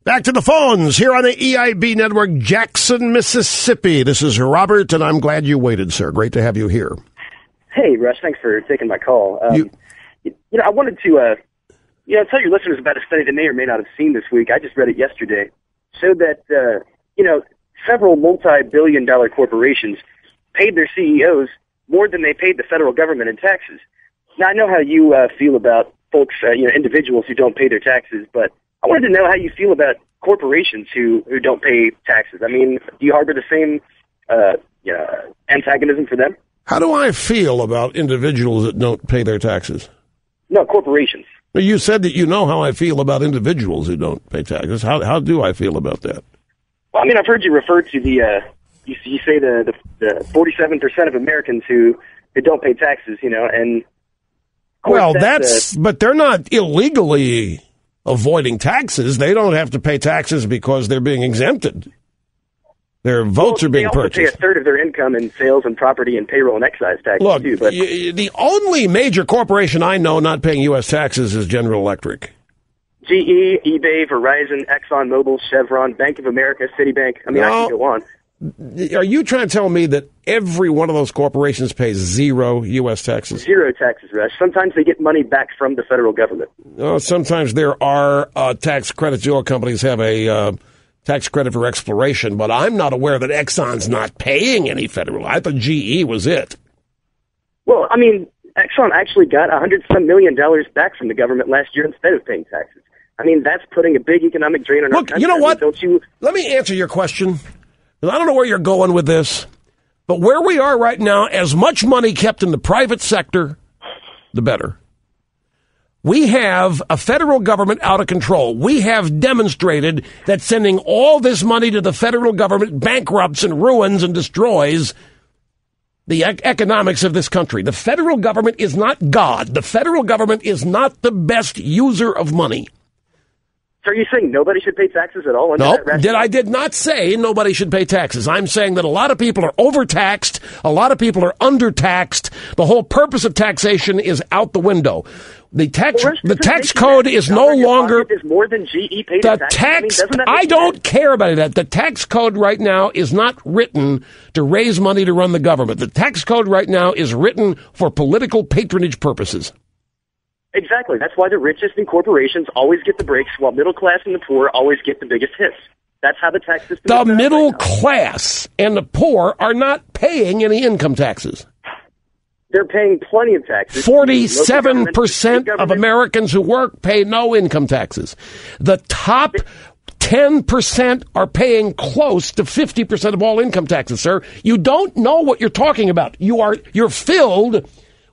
Back to the phones here on the EIB network, Jackson, Mississippi. This is Robert, and I'm glad you waited, sir. Great to have you here. Hey, Rush, thanks for taking my call. I wanted to tell your listeners about a study they may or may not have seen this week. I just read it yesterday. Showed that, several multi-billion-dollar corporations paid their CEOs more than they paid the federal government in taxes. Now, I know how you feel about folks, individuals who don't pay their taxes, but I wanted to know how you feel about corporations who don't pay taxes. I mean, do you harbor the same antagonism for them? How do I feel about individuals that don't pay their taxes? No, corporations. You said that you know how I feel about individuals who don't pay taxes. How do I feel about that? Well, I mean, I've heard you refer to you say the 47% of Americans who don't pay taxes, and... Well, but they're not illegally avoiding taxes. They don't have to pay taxes because they're being exempted. Their votes are being purchased. They also pay a third of their income in sales and property and payroll and excise taxes, Look, too. But the only major corporation I know not paying U.S. taxes is General Electric. GE, eBay, Verizon, ExxonMobil, Chevron, Bank of America, Citibank. I mean, I can go on. Are you trying to tell me that every one of those corporations pays zero U.S. taxes? Zero taxes, Rush. Sometimes they get money back from the federal government. Sometimes there are tax credits. The oil companies have a tax credit for exploration, but I'm not aware that Exxon's not paying any federal. I thought GE was it. Well, I mean, Exxon actually got $100 million back from the government last year instead of paying taxes. I mean, that's putting a big economic drain on our country. Look, you know what? Don't you? Let me answer your question. I don't know where you're going with this, but where we are right now, as much money kept in the private sector, the better. We have a federal government out of control. We have demonstrated that sending all this money to the federal government bankrupts and ruins and destroys the economics of this country. The federal government is not God. The federal government is not the best user of money. So are you saying nobody should pay taxes at all? No, I did not say nobody should pay taxes. I'm saying that a lot of people are overtaxed. A lot of people are undertaxed. The whole purpose of taxation is out the window. The tax code is no longer is more than GE paid the tax. I don't care about that. The tax code right now is not written to raise money to run the government. The tax code right now is written for political patronage purposes. Exactly. That's why the richest in corporations always get the breaks, while middle class and the poor always get the biggest hits. That's how the tax system is. The middle class and the poor are not paying any income taxes. They're paying plenty of taxes. 47% of Americans who work pay no income taxes. The top 10% are paying close to 50% of all income taxes, sir. You don't know what you're talking about. You're filled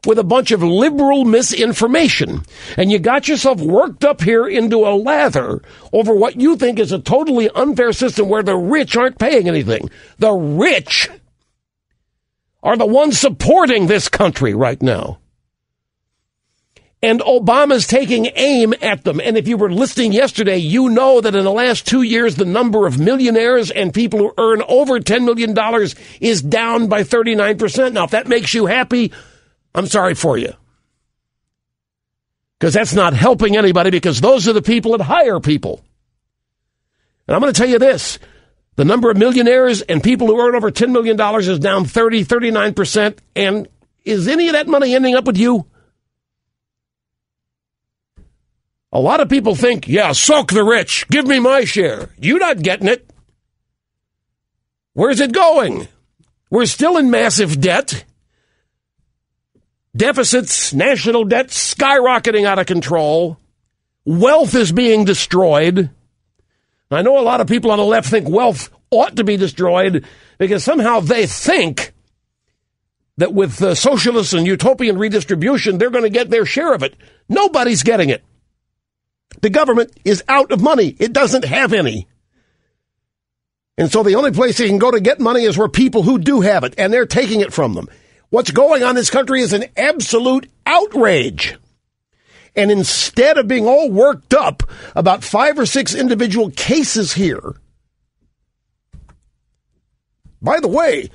with a bunch of liberal misinformation, and you got yourself worked up here into a lather over what you think is a totally unfair system where the rich aren't paying anything. The rich are the ones supporting this country right now. And Obama's taking aim at them. And if you were listening yesterday, you know that in the last 2 years, the number of millionaires and people who earn over $10 million is down by 39%. Now, if that makes you happy, I'm sorry for you. Because that's not helping anybody, because those are the people that hire people. And I'm going to tell you this. The number of millionaires and people who earn over $10 million is down 39%. And is any of that money ending up with you? A lot of people think, yeah, soak the rich. Give me my share. You're not getting it. Where's it going? We're still in massive debt. Deficits, national debt skyrocketing out of control. Wealth is being destroyed. I know a lot of people on the left think wealth ought to be destroyed because somehow they think that with socialist and utopian redistribution, they're going to get their share of it. Nobody's getting it. The government is out of money. It doesn't have any. And so the only place you can go to get money is where people who do have it, and they're taking it from them. What's going on in this country is an absolute outrage. And instead of being all worked up about 5 or 6 individual cases here, by the way,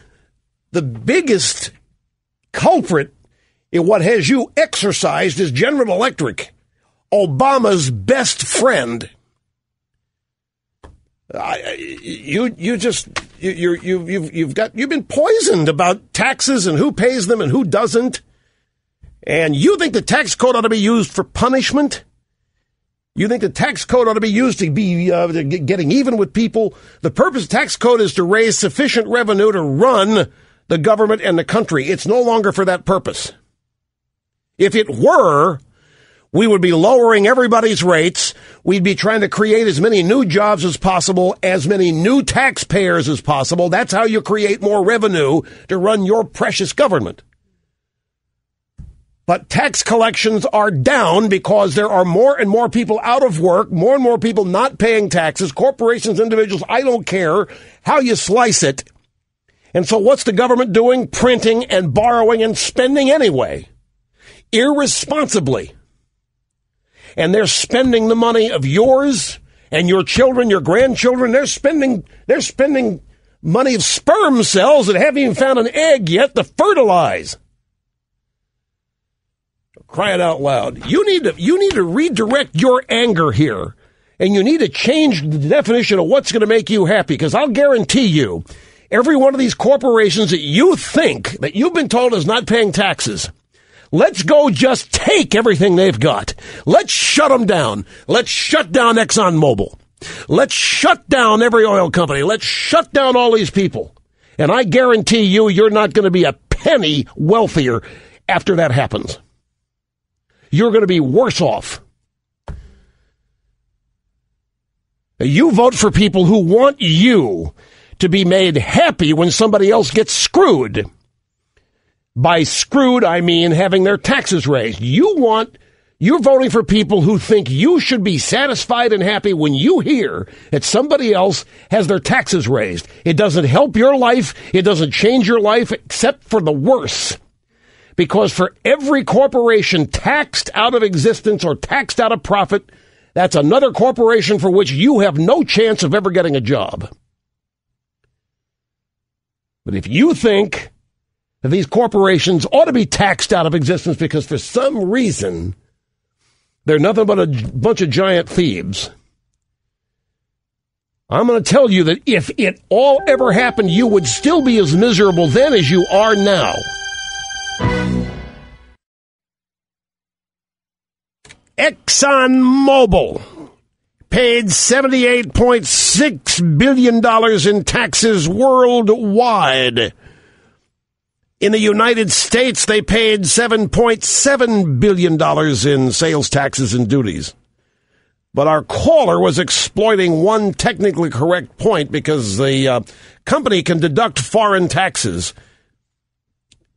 the biggest culprit in what has you exercised is General Electric, Obama's best friend. You've been poisoned about taxes and who pays them and who doesn't. And you think the tax code ought to be used for punishment? You think the tax code ought to be used to be getting even with people? The purpose of the tax code is to raise sufficient revenue to run the government and the country. It's no longer for that purpose. If it were, we would be lowering everybody's rates. We'd be trying to create as many new jobs as possible, as many new taxpayers as possible. That's how you create more revenue to run your precious government. But tax collections are down because there are more and more people out of work, more and more people not paying taxes, corporations, individuals, I don't care how you slice it. And so what's the government doing? Printing and borrowing and spending anyway, irresponsibly. And they're spending the money of yours and your children, your grandchildren. They're spending money of sperm cells that haven't even found an egg yet to fertilize. Crying out loud. You need to redirect your anger here, and you need to change the definition of what's going to make you happy, because I'll guarantee you, every one of these corporations that you think that you've been told is not paying taxes, let's go just take everything they've got. Let's shut them down. Let's shut down ExxonMobil. Let's shut down every oil company. Let's shut down all these people. And I guarantee you, you're not going to be a penny wealthier after that happens. You're going to be worse off. You vote for people who want you to be made happy when somebody else gets screwed. By screwed, I mean having their taxes raised. You're voting for people who think you should be satisfied and happy when you hear that somebody else has their taxes raised. It doesn't help your life. It doesn't change your life except for the worse. Because for every corporation taxed out of existence or taxed out of profit, that's another corporation for which you have no chance of ever getting a job. But if you think that these corporations ought to be taxed out of existence because for some reason they're nothing but a bunch of giant thieves, I'm going to tell you that if it all ever happened, you would still be as miserable then as you are now. ExxonMobil paid $78.6 billion in taxes worldwide. In the United States, they paid $7.7 billion in sales taxes and duties. But our caller was exploiting one technically correct point because the company can deduct foreign taxes.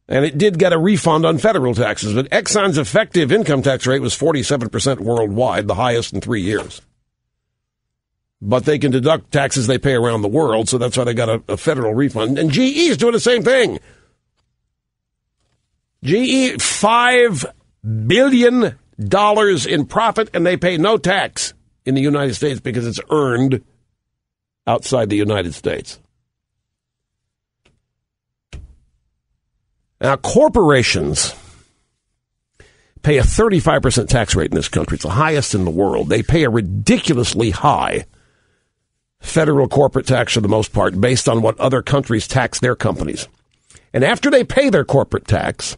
And it did get a refund on federal taxes, but Exxon's effective income tax rate was 47% worldwide, the highest in 3 years. But they can deduct taxes they pay around the world, so that's why they got a federal refund. And GE is doing the same thing. GE, $5 billion in profit, and they pay no tax in the United States because it's earned outside the United States. Now, corporations pay a 35% tax rate in this country. It's the highest in the world. They pay a ridiculously high federal corporate tax for the most part, based on what other countries tax their companies. And after they pay their corporate tax,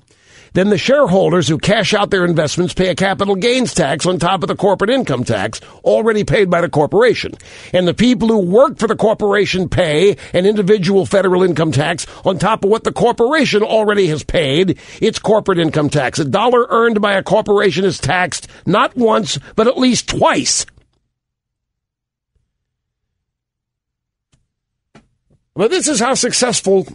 then the shareholders who cash out their investments pay a capital gains tax on top of the corporate income tax already paid by the corporation. And the people who work for the corporation pay an individual federal income tax on top of what the corporation already has paid, its corporate income tax. A dollar earned by a corporation is taxed not once, but at least twice. But this is how successful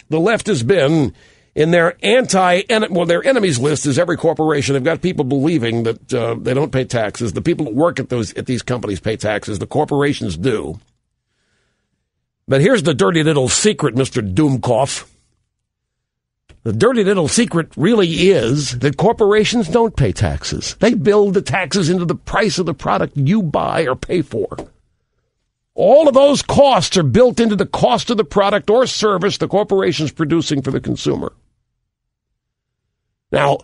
the left has been in their their enemies list is every corporation. They've got people believing that they don't pay taxes. The people that work at these companies pay taxes. The corporations do. But here's the dirty little secret, Mr. Doomkoff. The dirty little secret really is that corporations don't pay taxes. They build the taxes into the price of the product you buy or pay for. All of those costs are built into the cost of the product or service the corporation's producing for the consumer. Now,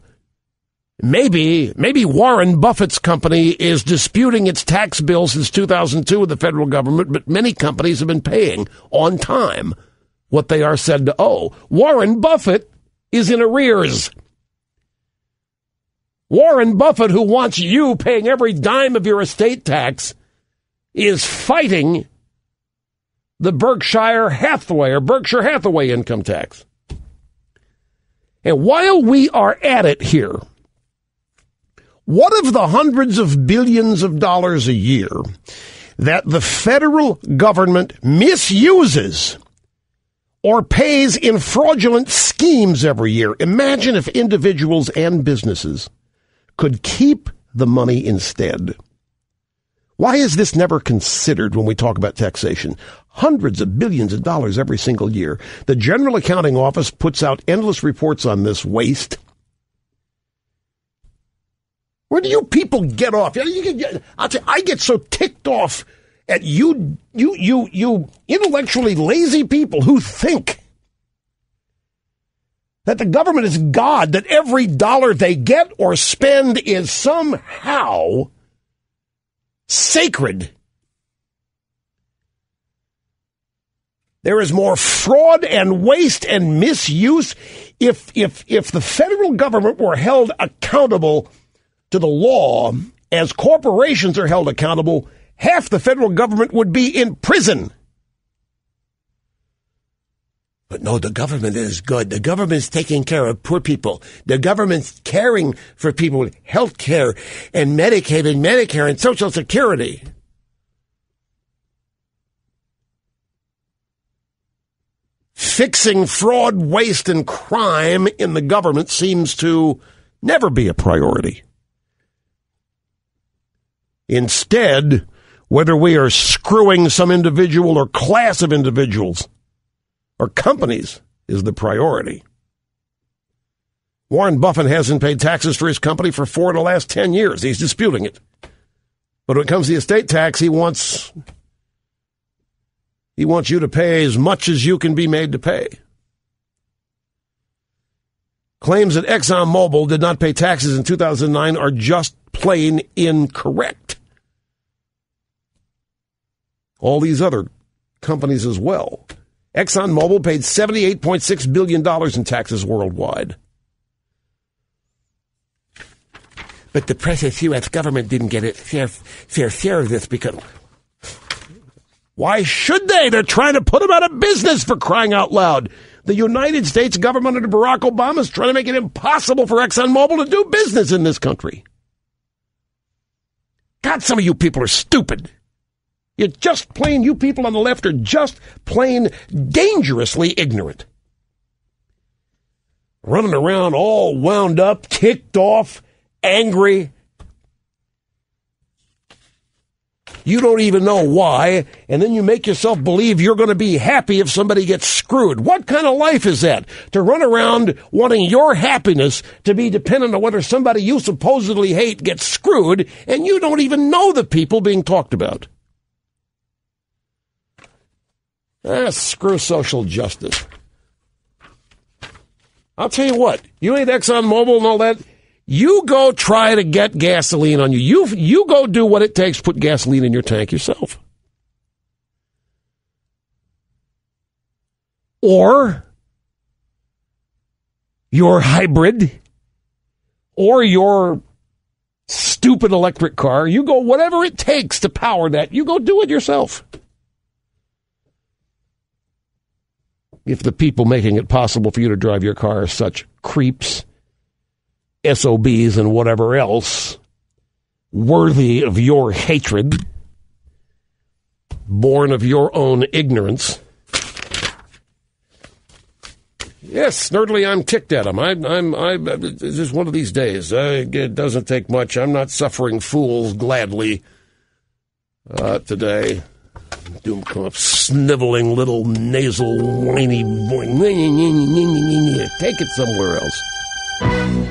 Maybe Warren Buffett's company is disputing its tax bill since 2002 with the federal government, but many companies have been paying on time what they are said to owe. Warren Buffett is in arrears. Warren Buffett, who wants you paying every dime of your estate tax, is fighting the Berkshire Hathaway income tax. And while we are at it here, what of the hundreds of billions of dollars a year that the federal government misuses or pays in fraudulent schemes every year? Imagine if individuals and businesses could keep the money instead. Why is this never considered when we talk about taxation? Hundreds of billions of dollars every single year. The General Accounting Office puts out endless reports on this waste. Where do you people get off? I'll tell you, I get so ticked off at you intellectually lazy people who think that the government is God, that every dollar they get or spend is somehow sacred. There is more fraud and waste and misuse. If the federal government were held accountable to the law as corporations are held accountable, half the federal government would be in prison. But no, the government is good. The government's taking care of poor people. The government's caring for people with health care and Medicaid and Medicare and Social Security. Fixing fraud, waste, and crime in the government seems to never be a priority. Instead, whether we are screwing some individual or class of individuals or companies is the priority. Warren Buffett hasn't paid taxes for his company for 4 of the last 10 years. He's disputing it. But when it comes to the estate tax, he wants you to pay as much as you can be made to pay. Claims that ExxonMobil did not pay taxes in 2009 are just plain incorrect. All these other companies as well. ExxonMobil paid $78.6 billion in taxes worldwide. But the precious U.S. government didn't get its fair share of this because... Why should they? They're trying to put them out of business, for crying out loud. The United States government under Barack Obama is trying to make it impossible for ExxonMobil to do business in this country. God, some of you people are stupid. You people on the left are just plain dangerously ignorant. Running around all wound up, ticked off, angry. You don't even know why, and then you make yourself believe you're going to be happy if somebody gets screwed. What kind of life is that? To run around wanting your happiness to be dependent on whether somebody you supposedly hate gets screwed, and you don't even know the people being talked about. Screw social justice. I'll tell you what, you ain't ExxonMobil and all that. You go try to get gasoline on you. You go do what it takes to put gasoline in your tank yourself. Or your hybrid, or your stupid electric car. You go whatever it takes to power that. You go do it yourself. If the people making it possible for you to drive your car are such creeps, SOBs, and whatever else, worthy of your hatred, born of your own ignorance. Yes, Snurdly, I'm ticked at him. It's just one of these days. It doesn't take much. I'm not suffering fools gladly today. Doomkopf, sniveling little nasal whiny boy. Take it somewhere else.